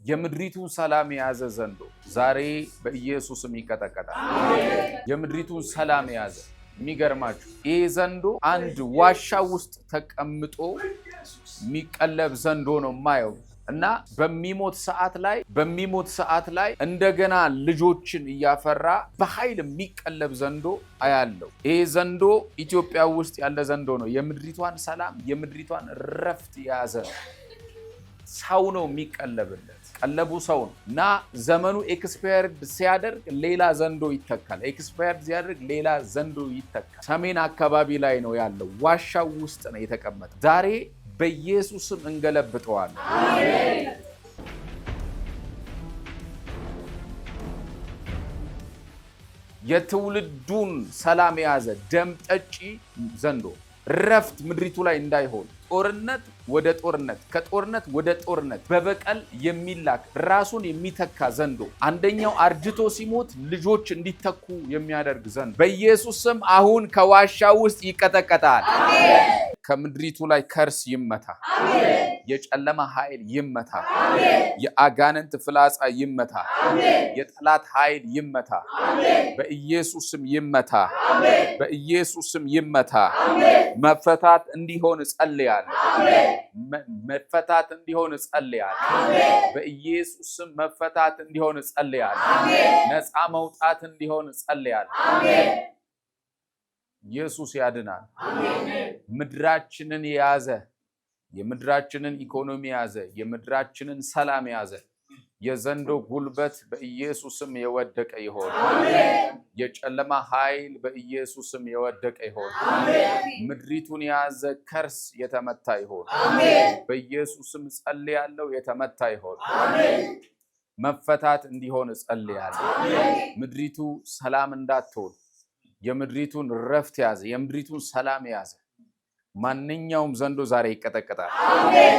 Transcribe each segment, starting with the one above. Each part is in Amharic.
የምድሪቱን ሰላም የያዘ ዘንዶ ዛሬ በኢየሱስም ይቀጠቀጣል። የምድሪቱን ሰላም የያዘ የሚገርማችሁ ይህ ዘንዶ አንድ ዋሻ ውስጥ ተቀምጦ የሚቀለብ ዘንዶ ነው ማየው እና በሚሞት ሰዓት ላይ እንደገና ልጆችን እያፈራ በኃይል የሚቀለብ ዘንዶ አያለው። ይህ ዘንዶ ኢትዮጵያ ውስጥ ያለ ዘንዶ ነው። የምድሪቷን ሰላም የምድሪቷን ረፍት የያዘ ሰው ነው የሚቀለብለት። ቀለቡ ሰው ነው እና ዘመኑ ኤክስፓየርድ ሲያደርግ ሌላ ዘንዶ ይተካል። ኤክስፓየርድ ሲያደርግ ሌላ ዘንዶ ይተካል። ሰሜን አካባቢ ላይ ነው ያለው። ዋሻው ውስጥ ነው የተቀመጠው። ዛሬ በኢየሱስም እንገለብጠዋለን። አሜን። የትውልዱን ሰላም የያዘ ደም ጠጪ ዘንዶ ረፍት ምድሪቱ ላይ እንዳይሆን ጦርነት ወደ ጦርነት ከጦርነት ወደ ጦርነት በበቀል የሚላክ ራሱን የሚተካ ዘንዶ አንደኛው አርጅቶ ሲሞት ልጆች እንዲተኩ የሚያደርግ ዘንዶ በኢየሱስ ስም አሁን ከዋሻ ውስጥ ይቀጠቀጣል። አሜን። ከምድሪቱ ላይ ከርስ ይመታ። አሜን። የጨለማ ኃይል ይመታ። አሜን። የአጋንንት ፍላጻ ይመታ። አሜን። የጠላት ኃይል ይመታ። አሜን። በኢየሱስ ስም ይመታ። አሜን። በኢየሱስ ስም ይመታ። አሜን። መፈታት እንዲሆን ጸልያለሁ። አሜን። መፈታት እንዲሆን ጸልያለሁ። አሜን። በኢየሱስ ስም መፈታት እንዲሆን ጸልያለሁ። አሜን። ነፃ መውጣት እንዲሆን ጸልያለሁ። አሜን። ኢየሱስ ያድናል። አሜን። ምድራችንን የያዘ የምድራችንን ኢኮኖሚ የያዘ የምድራችንን ሰላም የያዘ የዘንዶ ጉልበት በኢየሱስም የወደቀ ይሆን። አሜን። የጨለማ ኃይል በኢየሱስም የወደቀ ይሆን። አሜን። ምድሪቱን የያዘ ከርስ የተመታ ይሆን። አሜን። በኢየሱስም ጸልያለሁ፣ የተመታ ይሆን። አሜን። መፈታት እንዲሆን ጸልያለሁ። አሜን። ምድሪቱ ሰላም እንዳትሆን የምድሪቱን ረፍት ያዘ፣ የምድሪቱን ሰላም ያዘ ማንኛውም ዘንዶ ዛሬ ይቀጠቀጣል። አሜን።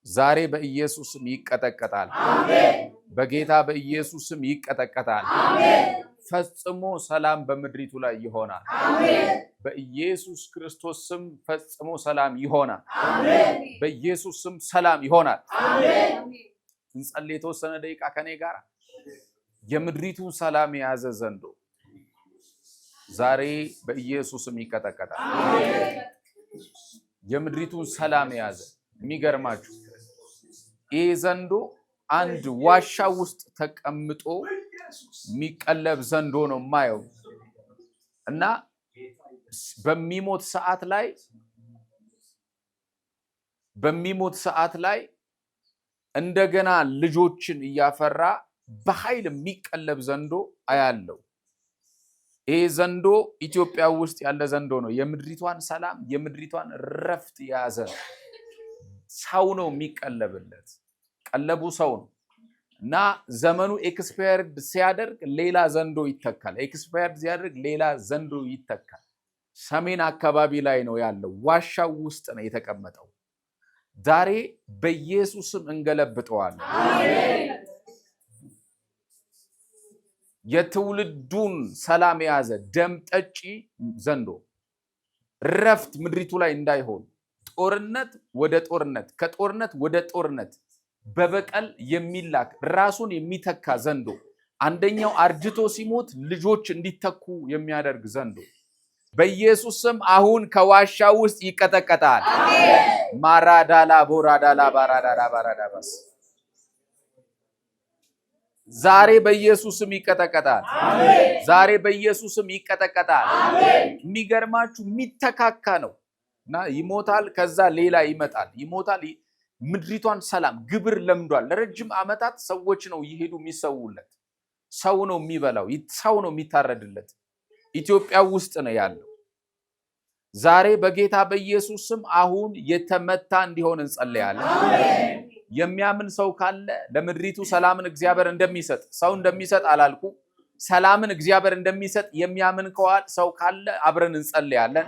ዛሬ በኢየሱስም ይቀጠቀጣል። አሜን። በጌታ በኢየሱስም ይቀጠቀጣል። አሜን። ፈጽሞ ሰላም በምድሪቱ ላይ ይሆናል። አሜን። በኢየሱስ ክርስቶስ ስም ፈጽሞ ሰላም ይሆናል። አሜን። በኢየሱስ ስም ሰላም ይሆናል። አሜን። እንጸልይ የተወሰነ ደቂቃ ከኔ ጋር። የምድሪቱን ሰላም የያዘ ዘንዶ ዛሬ በኢየሱስም ይቀጠቀጣል። አሜን። የምድሪቱን ሰላም የያዘ የሚገርማችሁ ይህ ዘንዶ አንድ ዋሻ ውስጥ ተቀምጦ የሚቀለብ ዘንዶ ነው ማየው እና በሚሞት ሰዓት ላይ እንደገና ልጆችን እያፈራ በኃይል የሚቀለብ ዘንዶ አያለው። ይህ ዘንዶ ኢትዮጵያ ውስጥ ያለ ዘንዶ ነው። የምድሪቷን ሰላም የምድሪቷን ረፍት የያዘ ሰው ነው የሚቀለብለት። ቀለቡ ሰው ነው እና ዘመኑ ኤክስፓየርድ ሲያደርግ ሌላ ዘንዶ ይተካል። ኤክስፓየርድ ሲያደርግ ሌላ ዘንዶ ይተካል። ሰሜን አካባቢ ላይ ነው ያለው። ዋሻው ውስጥ ነው የተቀመጠው። ዛሬ በኢየሱስም እንገለብጠዋለን። አሜን። የትውልዱን ሰላም የያዘ ደም ጠጪ ዘንዶ ረፍት ምድሪቱ ላይ እንዳይሆን ጦርነት ወደ ጦርነት ከጦርነት ወደ ጦርነት በበቀል የሚላክ ራሱን የሚተካ ዘንዶ አንደኛው አርጅቶ ሲሞት ልጆች እንዲተኩ የሚያደርግ ዘንዶ በኢየሱስ ስም አሁን ከዋሻ ውስጥ ይቀጠቀጣል። አሜን። ማራዳላ ቦራዳላ ባራዳላ ባራዳባስ ዛሬ በኢየሱስም ይቀጠቀጣል። አሜን። ዛሬ በኢየሱስም ይቀጠቀጣል። አሜን። የሚገርማችሁ የሚተካካ ነው እና ይሞታል፣ ከዛ ሌላ ይመጣል። ይሞታል። ምድሪቷን ሰላም ግብር ለምዷል። ለረጅም ዓመታት ሰዎች ነው ይሄዱ የሚሰውለት። ሰው ነው የሚበላው፣ ሰው ነው የሚታረድለት። ኢትዮጵያ ውስጥ ነው ያለው። ዛሬ በጌታ በኢየሱስም አሁን የተመታ እንዲሆን እንጸልያለን። አሜን። የሚያምን ሰው ካለ ለምድሪቱ ሰላምን እግዚአብሔር እንደሚሰጥ ሰው እንደሚሰጥ አላልኩ። ሰላምን እግዚአብሔር እንደሚሰጥ የሚያምን ሰው ካለ አብረን እንጸልያለን።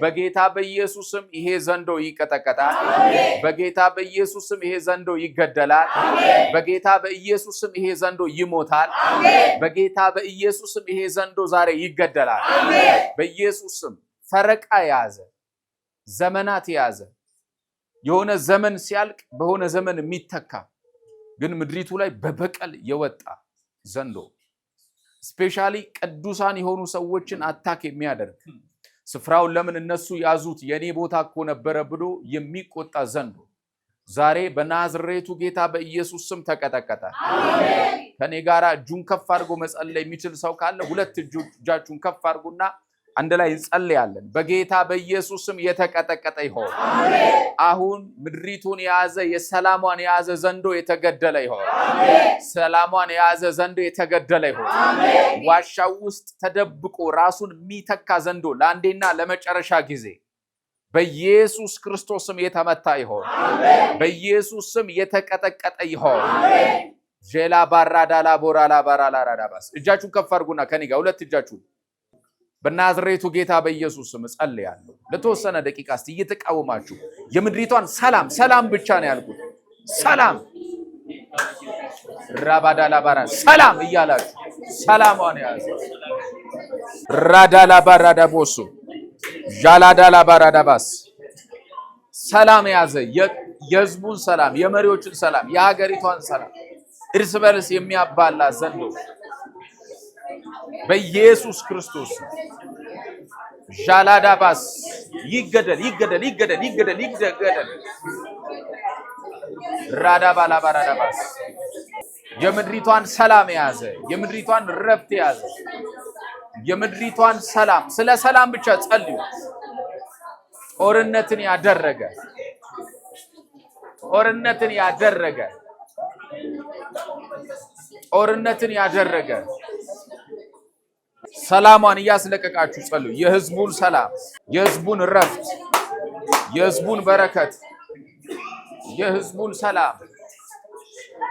በጌታ በኢየሱስም ይሄ ዘንዶ ይቀጠቀጣል። በጌታ በኢየሱስም ይሄ ዘንዶ ይገደላል። በጌታ በኢየሱስም ይሄ ዘንዶ ይሞታል። በጌታ በኢየሱስም ይሄ ዘንዶ ዛሬ ይገደላል። በኢየሱስም ፈረቃ የያዘ ዘመናት የያዘ የሆነ ዘመን ሲያልቅ በሆነ ዘመን የሚተካ ግን ምድሪቱ ላይ በበቀል የወጣ ዘንዶ ስፔሻሊ ቅዱሳን የሆኑ ሰዎችን አታክ የሚያደርግ ስፍራውን ለምን እነሱ ያዙት የኔ ቦታ እኮ ነበረ ብሎ የሚቆጣ ዘንዶ ዛሬ በናዝሬቱ ጌታ በኢየሱስ ስም ተቀጠቀጠ። አሜን። ከኔ ጋር እጁን ከፍ አድርጎ መጸለይ የሚችል ሰው ካለ ሁለት እጃችሁን ከፍ አድርጉና አንድ ላይ እንጸልያለን። በጌታ በኢየሱስ ስም የተቀጠቀጠ ይሁን። አሜን። አሁን ምድሪቱን የያዘ የሰላሟን የያዘ ዘንዶ የተገደለ ይሁን። አሜን። ሰላሟን የያዘ ዘንዶ የተገደለ ይሁን። አሜን። ዋሻው ውስጥ ተደብቆ ራሱን የሚተካ ዘንዶ ለአንዴና ለመጨረሻ ጊዜ በኢየሱስ ክርስቶስ ስም የተመታ ይሁን። አሜን። በኢየሱስ ስም የተቀጠቀጠ ይሁን። አሜን። ጄላ ባራዳላ ቦራላ ባራላ ራዳባስ እጃችሁን ከፍ አድርጉና ከኔ ጋር ሁለት እጃችሁን በናዝሬቱ ጌታ በኢየሱስ ስም ጸልያለሁ። ለተወሰነ ደቂቃ እስቲ እየተቃወማችሁ የምድሪቷን ሰላም ብቻ ነው ያልኩት። ሰላም ራባዳላ ባራ ሰላም እያላችሁ ሰላሟን ያዙ። ራዳላ ባራዳ ቦሱ ጃላዳላ ባራዳባስ ሰላም ያዘ። የህዝቡን ሰላም፣ የመሪዎችን ሰላም፣ የሀገሪቷን ሰላም እርስ በርስ የሚያባላ ዘንዶ በኢየሱስ ክርስቶስ ጃላዳባስ ይገደል። ራዳባላ ባራዳባስ የምድሪቷን ሰላም ያዘ። የምድሪቷን ረፍት ያዘ። የምድሪቷን ሰላም፣ ስለ ሰላም ብቻ ጸልዩ። ጦርነትን ያደረገ ሰላሟን እያስለቀቃችሁ ጸልዩ። የህዝቡን ሰላም፣ የህዝቡን ረፍት፣ የህዝቡን በረከት፣ የህዝቡን ሰላም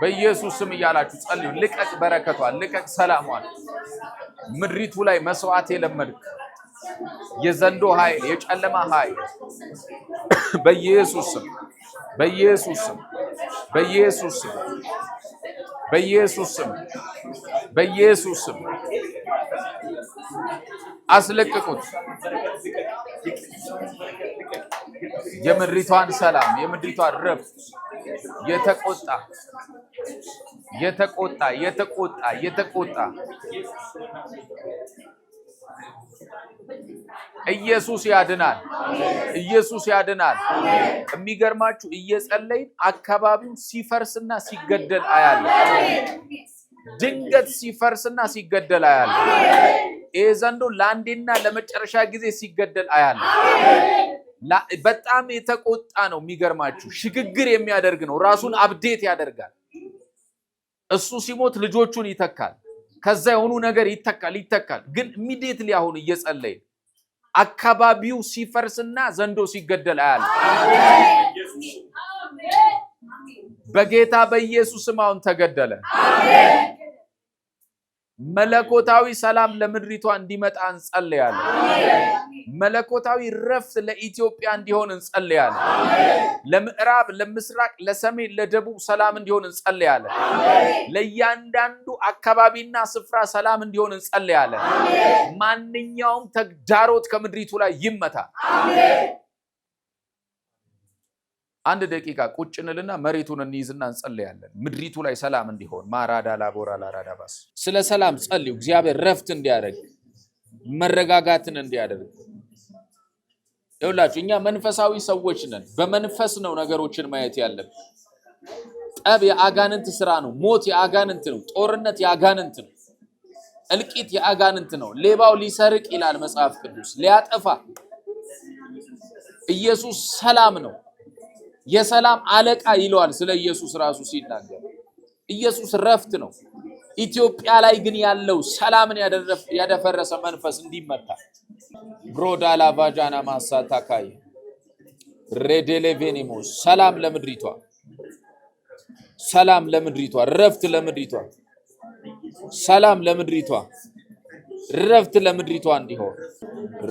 በኢየሱስ ስም እያላችሁ ጸልዩ። ልቀቅ በረከቷን፣ ልቀቅ ሰላሟን። ምድሪቱ ላይ መስዋዕት የለመድክ የዘንዶ ኃይል፣ የጨለማ ኃይል በኢየሱስ ስም አስለቅቁት። የምድሪቷን ሰላም፣ የምድሪቷን ረፍት የተቆጣ ኢየሱስ ያድናል። የሚገርማችሁ እየጸለይን አካባቢው ሲፈርስና ሲገደል አያለ። ድንገት ሲፈርስና ሲገደል አያለ። ይሄ ዘንዶ ለአንዴና ለመጨረሻ ጊዜ ሲገደል አያለ። በጣም የተቆጣ ነው። የሚገርማችሁ ሽግግር የሚያደርግ ነው። ራሱን አፕዴት ያደርጋል። እሱ ሲሞት ልጆቹን ይተካል። ከዛ የሆኑ ነገር ይተካል። ግን ኢሚዲየትሊ አሁን እየጸለይን አካባቢው ሲፈርስና ዘንዶ ሲገደል አያለ። በጌታ በኢየሱስ ስም አሁን ተገደለ። መለኮታዊ ሰላም ለምድሪቷ እንዲመጣ እንጸልያለን። መለኮታዊ ረፍት ለኢትዮጵያ እንዲሆን እንጸልያለን። ለምዕራብ፣ ለምስራቅ፣ ለሰሜን፣ ለደቡብ ሰላም እንዲሆን እንጸልያለን። ለእያንዳንዱ አካባቢና ስፍራ ሰላም እንዲሆን እንጸልያለን። ማንኛውም ተግዳሮት ከምድሪቱ ላይ ይመታ። አንድ ደቂቃ ቁጭ እንልና መሬቱን እንይዝና እንጸልያለን። ምድሪቱ ላይ ሰላም እንዲሆን ማራዳላ ቦራላ ራዳባስ ስለ ሰላም ጸልዩ። እግዚአብሔር ረፍት እንዲያደርግ፣ መረጋጋትን እንዲያደርግ። ይኸውላችሁ እኛ መንፈሳዊ ሰዎች ነን። በመንፈስ ነው ነገሮችን ማየት ያለብን። ጠብ የአጋንንት ስራ ነው። ሞት የአጋንንት ነው። ጦርነት የአጋንንት ነው። እልቂት የአጋንንት ነው። ሌባው ሊሰርቅ ይላል መጽሐፍ ቅዱስ፣ ሊያጠፋ። ኢየሱስ ሰላም ነው። የሰላም አለቃ ይለዋል ስለ ኢየሱስ ራሱ ሲናገር። ኢየሱስ ረፍት ነው። ኢትዮጵያ ላይ ግን ያለው ሰላምን ያደፈረሰ መንፈስ እንዲመታ ብሮዳላ ባጃና ማሳታካይ ሬዴሌቬኒሞስ ሰላም ለምድሪቷ፣ ረፍት ለምድሪቷ፣ ረፍት ለምድሪቷ እንዲሆን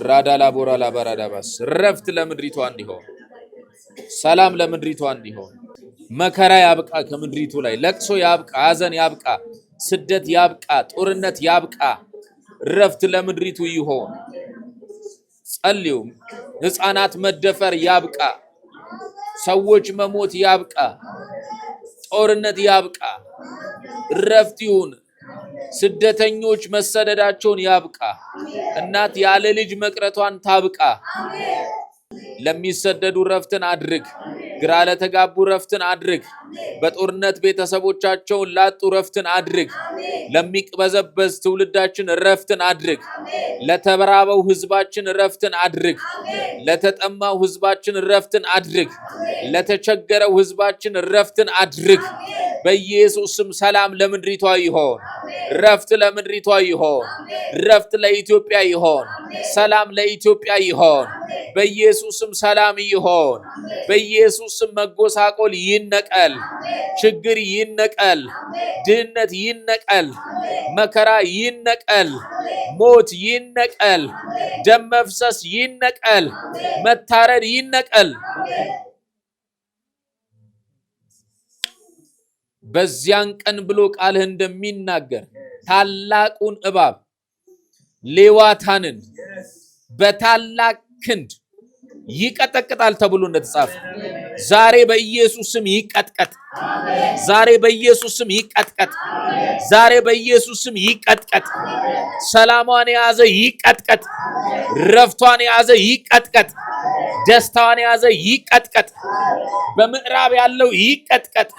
ራዳላ ቦራላ ባራዳባስ ረፍት ለምድሪቷ እንዲሆን፣ ሰላም ለምድሪቷ እንዲሆን። መከራ ያብቃ ከምድሪቱ ላይ። ለቅሶ ያብቃ፣ ሐዘን ያብቃ፣ ስደት ያብቃ፣ ጦርነት ያብቃ። ረፍት ለምድሪቱ ይሆን። ጸልዩ። ሕፃናት መደፈር ያብቃ። ሰዎች መሞት ያብቃ። ጦርነት ያብቃ። ረፍት ይሁን። ስደተኞች መሰደዳቸውን ያብቃ። እናት ያለ ልጅ መቅረቷን ታብቃ። ለሚሰደዱ ረፍትን አድርግ። ግራ ለተጋቡ ረፍትን አድርግ። በጦርነት ቤተሰቦቻቸውን ላጡ ረፍትን አድርግ። ለሚቅበዘበዝ ትውልዳችን ረፍትን አድርግ። ለተበራበው ህዝባችን ረፍትን አድርግ። ለተጠማው ህዝባችን ረፍትን አድርግ። ለተቸገረው ህዝባችን ረፍትን አድርግ። በኢየሱስ ስም ሰላም ለምድሪቷ ይሆን። ረፍት ለምድሪቷ ይሆን። ረፍት ለኢትዮጵያ ይሆን። ሰላም ለኢትዮጵያ ይሆን። በኢየሱስ ስም ሰላም ይሆን። በኢየሱስ ስም መጎሳቆል ይነቀል። ችግር ይነቀል። ድህነት ይነቀል። መከራ ይነቀል። ሞት ይነቀል። ደም መፍሰስ ይነቀል። መታረድ ይነቀል። በዚያን ቀን ብሎ ቃልህ እንደሚናገር ታላቁን እባብ ሌዋታንን በታላቅ ክንድ ይቀጠቅጣል ተብሎ እንደተጻፈ ዛሬ በኢየሱስ ስም ይቀጥቀጥ። ዛሬ በኢየሱስ ስም ይቀጥቀጥ። ዛሬ በኢየሱስ ስም ይቀጥቀጥ። ሰላሟን የያዘ ይቀጥቀጥ። ረፍቷን የያዘ ይቀጥቀጥ። ደስታዋን የያዘ ይቀጥቀጥ። በምዕራብ ያለው ይቀጥቀጥ።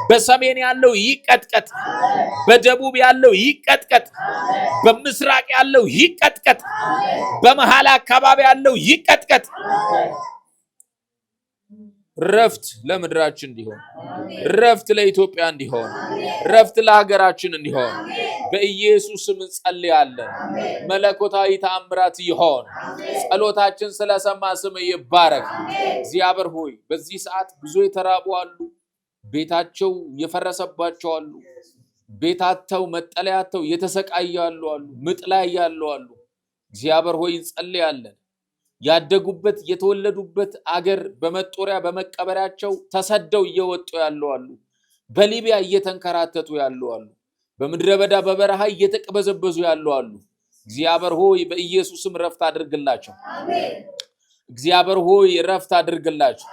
በሰሜን ያለው ይቀጥቀጥ። በደቡብ ያለው ይቀጥቀጥ። በምስራቅ ያለው ይቀጥቀጥ። በመሃል አካባቢ ያለው ይቀጥቀጥ። ረፍት ለምድራችን እንዲሆን፣ ረፍት ለኢትዮጵያ እንዲሆን፣ ረፍት ለሀገራችን እንዲሆን በኢየሱስ ስም እንጸልያለን። መለኮታዊ ተአምራት ይሆን። ጸሎታችን ስለሰማ ስም ይባረክ። እግዚአብሔር ሆይ በዚህ ሰዓት ብዙ የተራቡ አሉ፣ ቤታቸው የፈረሰባቸው አሉ፣ ቤታቸው መጠለያቸው የተሰቃያሉ አሉ፣ ምጥ ላይ ያሉ አሉ። እግዚአብሔር ሆይ እንጸልያለን። ያደጉበት የተወለዱበት አገር በመጦሪያ በመቀበሪያቸው ተሰደው እየወጡ ያሉ አሉ። በሊቢያ እየተንከራተቱ ያሉ አሉ። በምድረ በዳ በበረሃ እየተቀበዘበዙ ያሉ አሉ። እግዚአብሔር ሆይ በኢየሱስም ረፍት አድርግላቸው። እግዚአብሔር ሆይ ረፍት አድርግላቸው።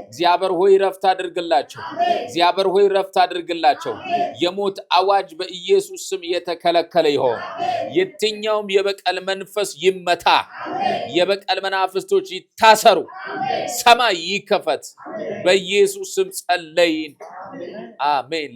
እግዚአብሔር ሆይ ረፍት አድርግላቸው። እግዚአብሔር ሆይ ረፍት አድርግላቸው። የሞት አዋጅ በኢየሱስ ስም የተከለከለ ይሆን። የትኛውም የበቀል መንፈስ ይመታ። የበቀል መናፍስቶች ይታሰሩ። ሰማይ ይከፈት። በኢየሱስ ስም ጸለይን። አሜን።